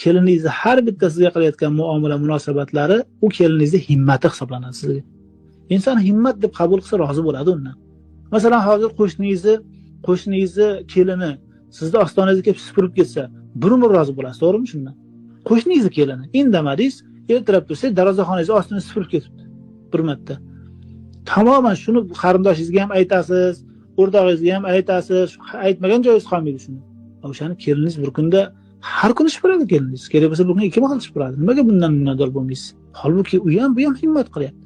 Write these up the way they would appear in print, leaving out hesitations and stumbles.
keliningizni har bitta sizga qilayotgan muomala munosabatlari u keliningizni himmati hisoblanadi sizga. Inson himmat deb qabul qilsa rozi bo'ladi undan. Masalan, hozir qo'shningizni kelini sizni ostonangizga kelib supurib ketsa, bir umr rozi bo'lasiz, to'g'rimi shundan? Qo'shningizni kelini indamadingiz, ertalab tursangiz darvozaxonangizni ostini supurib ketibdi bir marta. Tamoman shuni qarindoshingizga ham aytasiz, o'rtog'ingizga ham aytasiz, aytmagan joyingiz qolmaydi shuni. O'shani keliningiz bir kunda har kuni supuradi keliningiz. Kerak bo'lsa bir kunda 2 mahal supuradi. Nimaga bundan minnatdor bo'lmaysiz? Holbuki u ham bu ham himmat qilyapti.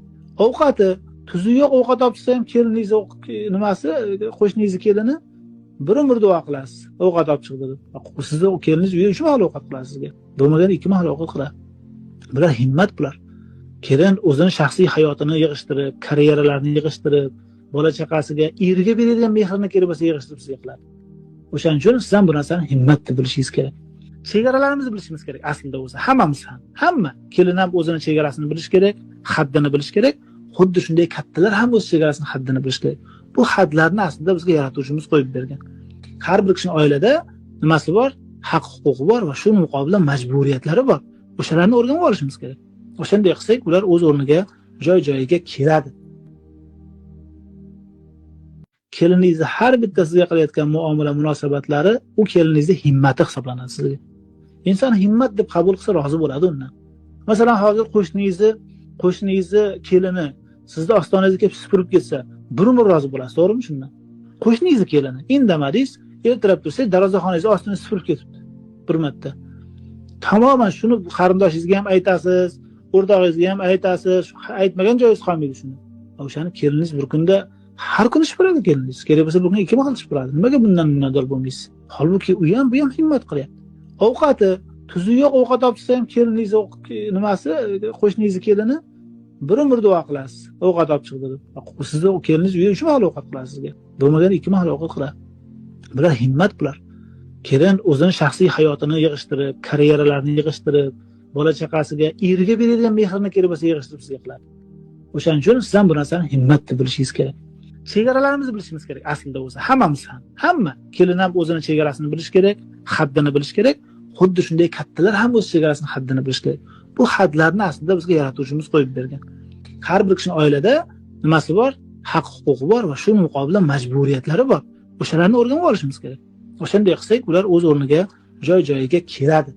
Ovqati tuzi yo'q ovqat olib chiqsa ham keliningiz nimasi, qo'shningizni kelini bir umr duo qilasiz. Ovqat olib chiqdi deb. Sizni o keliningiz uyda 3 mahal ovqat qilasiz sizga. Bo'lmaganda 2 mahal ovqat qiladi. Bular himmat bular. Kelin o'zini shaxsiy hayotini yig'ishtirib, karyeralarini yig'ishtirib, bola chaqasiga, eriga beradigan mehrini kerak bo'lsa yig'ishtirib sizga qiladi. O'shaning uchun siz ham bu narsani himmat deb bilishingiz kerak. Chegaralarimizni bilishimiz kerak aslida o'zi. Hammamiz ham. Hamma kelin ham o'zini chegarasini bilish kerak, haddini bilish kerak. Xuddi shunday kattalar ham o'z chegarasini, haddini bilish kerak. Bu hadlarni aslida bizga yaratuvchimiz qo'yib bergan. Har bir kishining oilada nimasi bor? Haq-huquqi bor va shu muqobilda majburiyatlari bor. O'shalarni o'rganib olishimiz kerak. O'shanday qilsak, ular o'z o'rniga, joy-joyiga keladi. Keliningizni har bitta sizga qilayotgan muomala munosabatlari u keliningizni himmati hisoblanadi sizga. Inson himmat deb qabul qilsa rozi bo'ladi undan. Masalan, hozir qo'shningizni kelini sizni ostonangizga kelib supurib ketsa, bir umr rozi bo'lasiz, to'g'rimi shundan? Qo'shningizni kelini indamadingiz, ertalab tursangiz darvozaxonangizni ostini supurib ketibdi bir marta. Tamoman shuni qarindoshingizga ham aytasiz, o'rtog'ingizga ham aytasiz, aytmagan joyingiz qolmaydi shuni. O'shani keliningiz bir kunda har kuni supuradi keliningiz. Kerak bo'lsa bir kunda 2 mahal supuradi. Nimaga bundan minnatdor bo'lmaysiz? Holbuki u ham bu ham himmat qilyapti. Ovqati tuzi yo'q ovqat olib chiqsa ham keliningiz nimasi, qo'shningizni kelini bir umr duo qilasiz. Ovqat olib chiqdi deb. Sizni o keliningiz uyda 3 mahal ovqat qilasiz sizga. Bo'lmaganda 2 mahal ovqat qiladi. Bular himmat bular. Kelin o'zini shaxsiy hayotini yig'ishtirib, karyeralarini yig'ishtirib, bola chaqasiga, eriga beradigan mehrini kerak bo'lsa yig'ishtirib sizga qiladi. O'shaning uchun siz ham bu narsani himmat deb bilishingiz kerak. Chegaralarimizni bilishimiz kerak aslida o'zi. Hammamiz ham. Hamma kelin ham o'zini chegarasini bilish kerak, haddini bilish kerak. Xuddi shunday kattalar ham o'z chegarasini, haddini bilish kerak. Bu hadlarni aslida bizga yaratuvchimiz qo'yib bergan. Har bir kishining oilada nimasi bor? Haq-huquqi bor va shu muqobilda majburiyatlari bor. O'shalarni o'rganib olishimiz kerak. O'shanday qilsak, ular o'z o'rniga, joy-joyiga keladi.